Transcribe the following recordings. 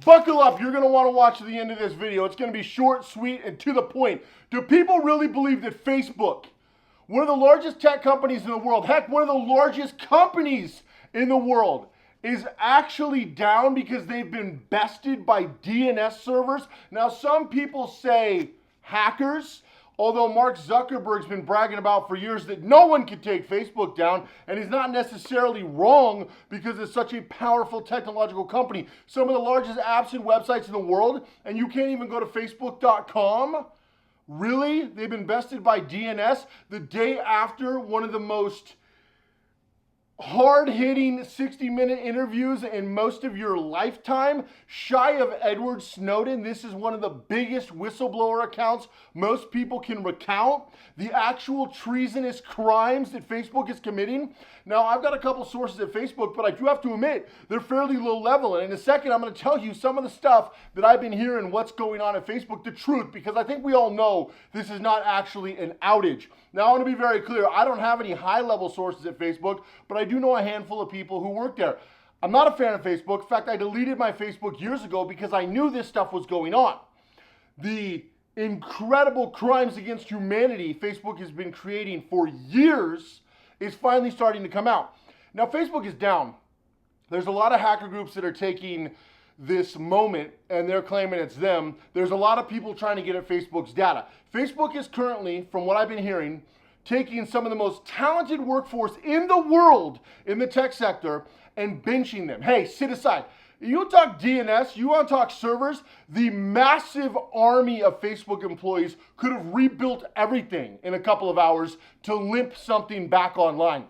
Buckle up, you're gonna wanna watch to the end of this video. It's gonna be short, sweet, and to the point. Do people really believe that Facebook, one of the largest tech companies in the world, heck, one of the largest companies in the world, is actually down because they've been bested by DNS servers? Now, some people say hackers, although Mark Zuckerberg's been bragging about for years that no one can take Facebook down, and he's not necessarily wrong because it's such a powerful technological company. Some of the largest apps and websites in the world, and you can't even go to facebook.com? Really? They've been bested by DNS the day after one of the most hard-hitting 60-minute interviews in most of your lifetime, shy of Edward Snowden. This is one of the biggest whistleblower accounts most people can recount. The actual treasonous crimes that Facebook is committing. Now, I've got a couple sources at Facebook, but I do have to admit, they're fairly low level. And in a second, I'm going to tell you some of the stuff that I've been hearing, what's going on at Facebook, the truth, because I think we all know this is not actually an outage. Now, I want to be very clear. I don't have any high-level sources at Facebook, but I do know a handful of people who work there. I'm not a fan of Facebook. In fact, I deleted my Facebook years ago because I knew this stuff was going on. The incredible crimes against humanity Facebook has been creating for years is finally starting to come out. Now, Facebook is down. There's a lot of hacker groups that are taking this moment and they're claiming it's them. There's a lot of people trying to get at Facebook's data. Facebook is currently, from what I've been hearing, taking some of the most talented workforce in the world in the tech sector and benching them. Hey, sit aside. You want to talk DNS, you want to talk servers, the massive army of Facebook employees could have rebuilt everything in a couple of hours to limp something back online.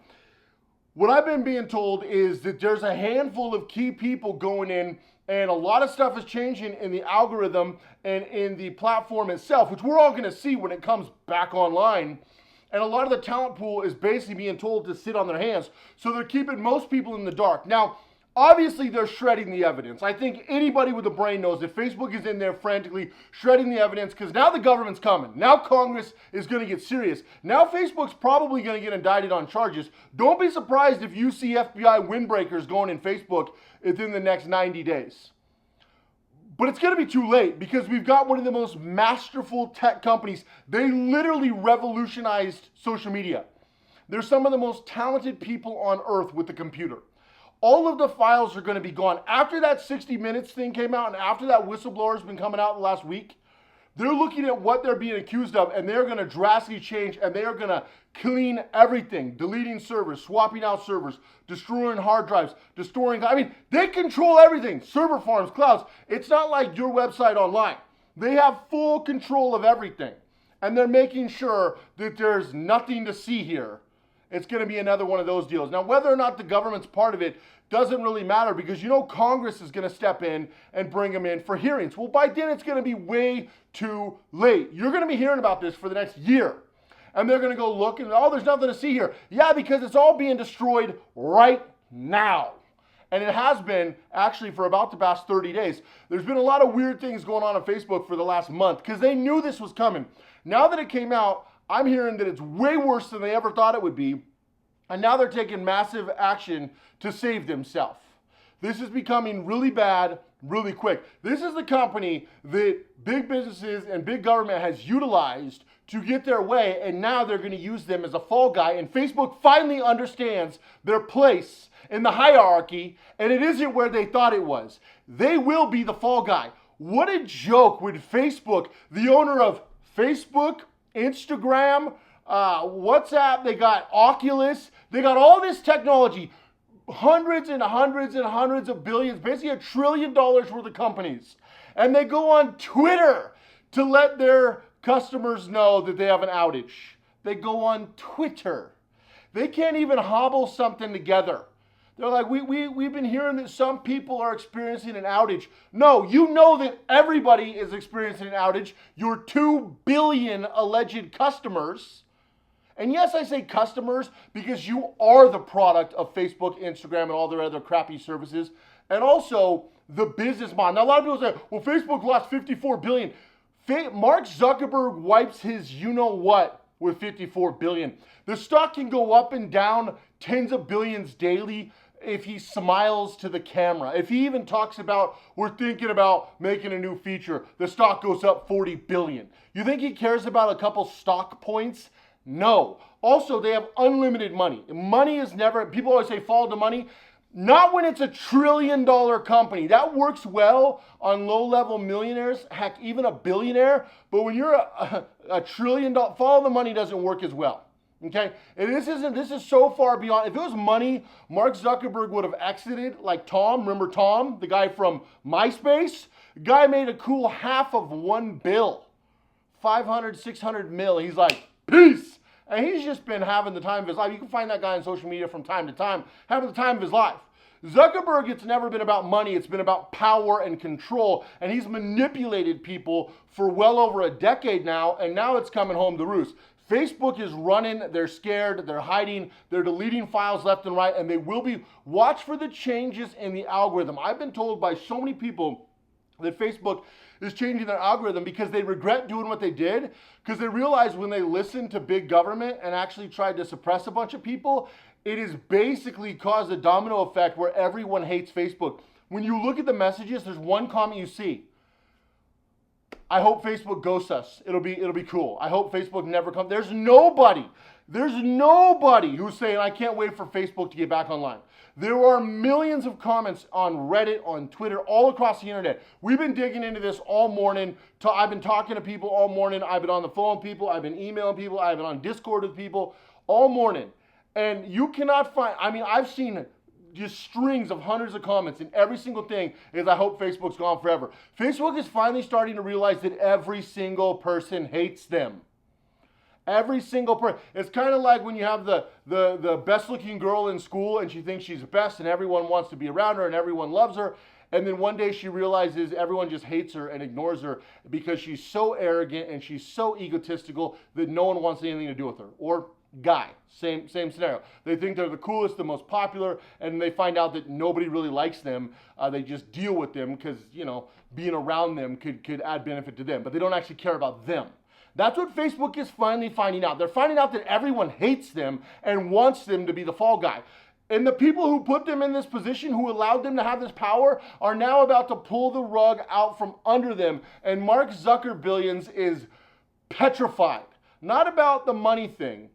What I've been being told is that there's a handful of key people going in and a lot of stuff is changing in the algorithm and in the platform itself, which we're all going to see when it comes back online. And a lot of the talent pool is basically being told to sit on their hands. So they're keeping most people in the dark. Now, obviously, they're shredding the evidence. I think anybody with a brain knows that Facebook is in there frantically shredding the evidence because now the government's coming. Now Congress is going to get serious. Now Facebook's probably going to get indicted on charges. Don't be surprised if you see FBI windbreakers going in Facebook within the next 90 days. But it's going to be too late because we've got one of the most masterful tech companies. They literally revolutionized social media. They're some of the most talented people on earth with the computer. All of the files are going to be gone. After that 60 Minutes thing came out and after that whistleblower's been coming out the last week, they're looking at what they're being accused of and they're going to drastically change and they are going to clean everything, deleting servers, swapping out servers, destroying hard drives, they control everything, server farms, clouds. It's not like your website online. They have full control of everything and they're making sure that there's nothing to see here. It's going to be another one of those deals. Now, whether or not the government's part of it doesn't really matter because you know Congress is going to step in and bring them in for hearings. Well, by then it's going to be way too late. You're going to be hearing about this for the next year. And they're going to go look and, oh, there's nothing to see here. Yeah, because it's all being destroyed right now. And it has been actually for about the past 30 days. There's been a lot of weird things going on Facebook for the last month because they knew this was coming. Now that it came out, I'm hearing that it's way worse than they ever thought it would be. And now they're taking massive action to save themselves. This is becoming really bad, really quick. This is the company that big businesses and big government has utilized to get their way, and now they're going to use them as a fall guy. And Facebook finally understands their place in the hierarchy, and it isn't where they thought it was. They will be the fall guy. What a joke when Facebook, the owner of Facebook, Instagram, WhatsApp, they got Oculus, they got all this technology, hundreds and hundreds and hundreds of billions, basically $1 trillion worth of companies. And they go on Twitter to let their customers know that they have an outage. They go on Twitter. They can't even hobble something together. They're like, we've been hearing that some people are experiencing an outage. No, you know that everybody is experiencing an outage. Your 2 billion alleged customers. And yes, I say customers because you are the product of Facebook, Instagram, and all their other crappy services. And also the business model. Now, a lot of people say, well, Facebook lost 54 billion. Mark Zuckerberg wipes his you-know-what with 54 billion. The stock can go up and down tens of billions daily. if he smiles to the camera, if he even talks about, we're thinking about making a new feature, the stock goes up 40 billion. You think he cares about a couple stock points? No. Also, they have unlimited money. Money is never, people always say follow the money. Not when it's $1 trillion company. That works well on low-level millionaires, heck, even a billionaire. But when you're a trillion dollar, follow the money doesn't work as well. Okay, and this is so far beyond. If it was money, Mark Zuckerberg would have exited like Tom. Remember Tom, the guy from MySpace? The guy made a cool half of $1 billion, 500, 600 mil. He's like, peace. And he's just been having the time of his life. You can find that guy on social media from time to time, having the time of his life. Zuckerberg, it's never been about money. It's been about power and control. And he's manipulated people for well over a decade now. And now it's coming home to roost. Facebook is running. They're scared. They're hiding. They're deleting files left and right. And they will be. Watch for the changes in the algorithm. I've been told by so many people that Facebook is changing their algorithm because they regret doing what they did, because they realized when they listened to big government and actually tried to suppress a bunch of people, it has basically caused a domino effect where everyone hates Facebook. When you look at the messages, there's one comment you see. I hope Facebook ghosts us. It'll be cool. I hope Facebook never comes. There's nobody who's saying, I can't wait for Facebook to get back online. There are millions of comments on Reddit, on Twitter, all across the internet. We've been digging into this all morning. I've been talking to people all morning. I've been on the phone with people. I've been emailing people. I've been on Discord with people all morning. And you cannot find, I've seen just strings of hundreds of comments, and every single thing is, I hope Facebook's gone forever. Facebook is finally starting to realize that every single person hates them. Every single person. It's kind of like when you have the best looking girl in school and she thinks she's the best and everyone wants to be around her and everyone loves her. And then one day she realizes everyone just hates her and ignores her because she's so arrogant and she's so egotistical that no one wants anything to do with her. Or guy, same scenario. They think they're the coolest, the most popular, and they find out that nobody really likes them. They just deal with them because, being around them could add benefit to them. But they don't actually care about them. That's what Facebook is finally finding out. They're finding out that everyone hates them and wants them to be the fall guy. And the people who put them in this position, who allowed them to have this power, are now about to pull the rug out from under them. And Mark Zuckerbillions is petrified. Not about the money thing,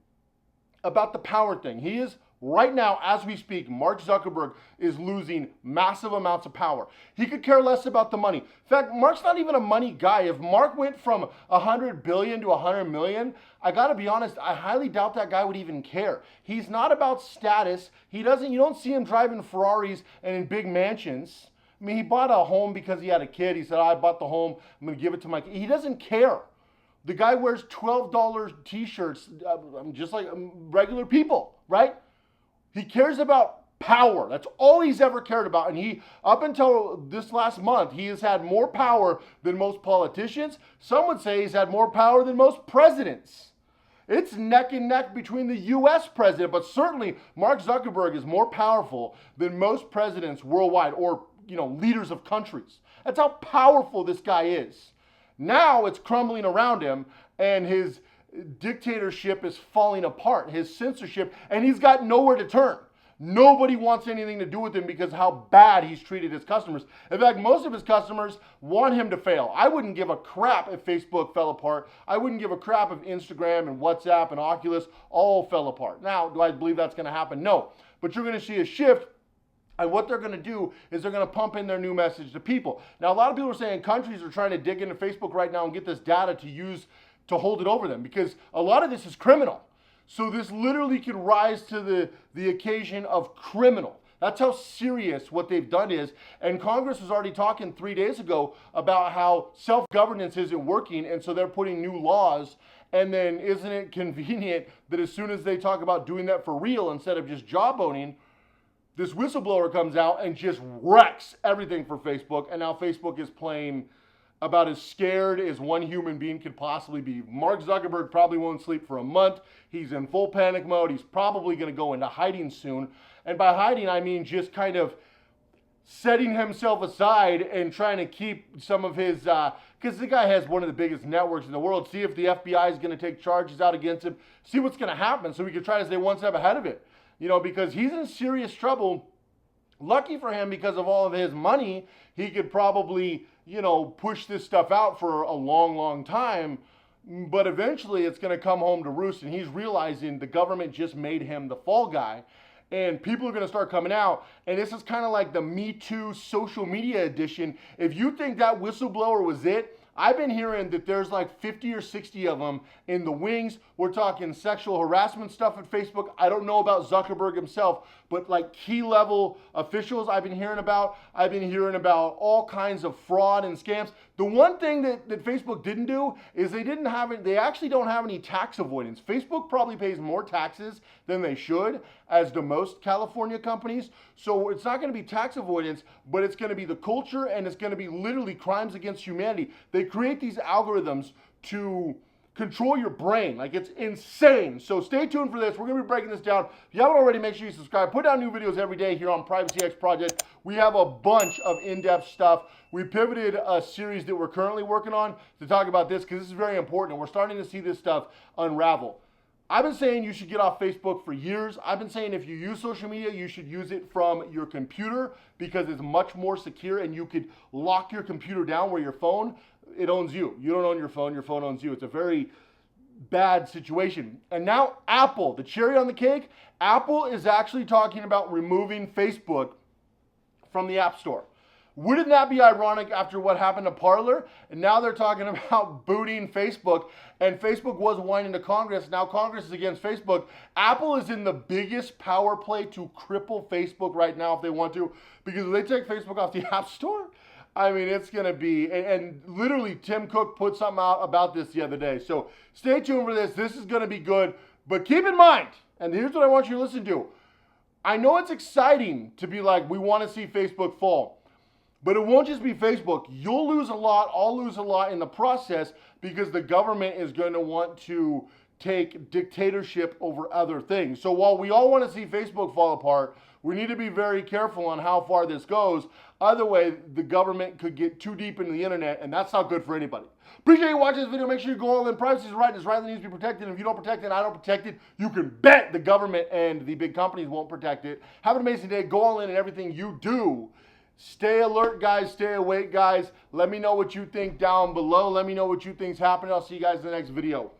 about the power thing. He is, right now, as we speak, Mark Zuckerberg is losing massive amounts of power. He could care less about the money. In fact, Mark's not even a money guy. If Mark went from 100 billion to 100 million, I gotta be honest, I highly doubt that guy would even care. He's not about status. You don't see him driving Ferraris and in big mansions. He bought a home because he had a kid. He said, I bought the home, I'm gonna give it to my kid. He doesn't care. The guy wears $12 t-shirts, just like regular people, right? He cares about power. That's all he's ever cared about. And up until this last month, he has had more power than most politicians. Some would say he's had more power than most presidents. It's neck and neck between the U.S. president, but certainly Mark Zuckerberg is more powerful than most presidents worldwide, or leaders of countries. That's how powerful this guy is. Now it's crumbling around him, and his dictatorship is falling apart, his censorship, and he's got nowhere to turn. Nobody wants anything to do with him because of how bad he's treated his customers. In fact, most of his customers want him to fail. I wouldn't give a crap if Facebook fell apart. I wouldn't give a crap if Instagram and WhatsApp and Oculus all fell apart. Now, do I believe that's going to happen? No. But you're going to see a shift. And what they're going to do is they're going to pump in their new message to people. Now, a lot of people are saying countries are trying to dig into Facebook right now and get this data to use to hold it over them, because a lot of this is criminal. So this literally could rise to the occasion of criminal. That's how serious what they've done is. And Congress was already talking 3 days ago about how self-governance isn't working, and so they're putting new laws. And then isn't it convenient that as soon as they talk about doing that for real instead of just jawboning, this whistleblower comes out and just wrecks everything for Facebook, and now Facebook is playing about as scared as one human being could possibly be. Mark Zuckerberg probably won't sleep for a month. He's in full panic mode. He's probably going to go into hiding soon. And by hiding, I mean just kind of setting himself aside and trying to keep some of his, because the guy has one of the biggest networks in the world. See if the FBI is going to take charges out against him. See what's going to happen so we can try to stay one step ahead of it. Because he's in serious trouble Lucky for him, because of all of his money, he could probably, push this stuff out for a long, long time. But eventually it's going to come home to roost, and he's realizing the government just made him the fall guy. And people are going to start coming out. And this is kind of like the Me Too social media edition. If you think that whistleblower was it, I've been hearing that there's like 50 or 60 of them in the wings. We're talking sexual harassment stuff at Facebook. I don't know about Zuckerberg himself, but like key level officials I've been hearing about. I've been hearing about all kinds of fraud and scams. The one thing that Facebook didn't do is they actually don't have any tax avoidance. Facebook probably pays more taxes than they should, as do most California companies. So it's not going to be tax avoidance, but it's going to be the culture, and it's going to be literally crimes against humanity. They create these algorithms to control your brain. Like, it's insane. So stay tuned for this. We're going to be breaking this down. If you haven't already, make sure you subscribe. Put down new videos every day here on Privacy X Project. We have a bunch of in-depth stuff. We pivoted a series that we're currently working on to talk about this, because this is very important. We're starting to see this stuff unravel. I've been saying you should get off Facebook for years. I've been saying if you use social media, you should use it from your computer, because it's much more secure, and you could lock your computer down where your phone, it owns you. You don't own your phone owns you. It's a very bad situation. And now Apple, the cherry on the cake, Apple is actually talking about removing Facebook from the App Store. Wouldn't that be ironic after what happened to Parler? And now they're talking about booting Facebook, and Facebook was whining to Congress. Now Congress is against Facebook. Apple is in the biggest power play to cripple Facebook right now if they want to, because if they take Facebook off the App Store, I mean, it's going to be, and literally Tim Cook put something out about this the other day. So stay tuned for this. This is going to be good. But keep in mind, and here's what I want you to listen to. I know it's exciting to be like, we want to see Facebook fall. But it won't just be Facebook. You'll lose a lot. I'll lose a lot in the process, because the government is going to want to take dictatorship over other things. So while we all want to see Facebook fall apart, we need to be very careful on how far this goes. Other way, the government could get too deep into the internet, and that's not good for anybody. Appreciate you watching this video. Make sure you go all in. Privacy is right. It's right that needs to be protected. And if you don't protect it, I don't protect it, you can bet the government and the big companies won't protect it. Have an amazing day. Go all in everything you do. Stay alert, guys. Stay awake, guys. Let me know what you think down below. Let me know what you think's happening. I'll see you guys in the next video.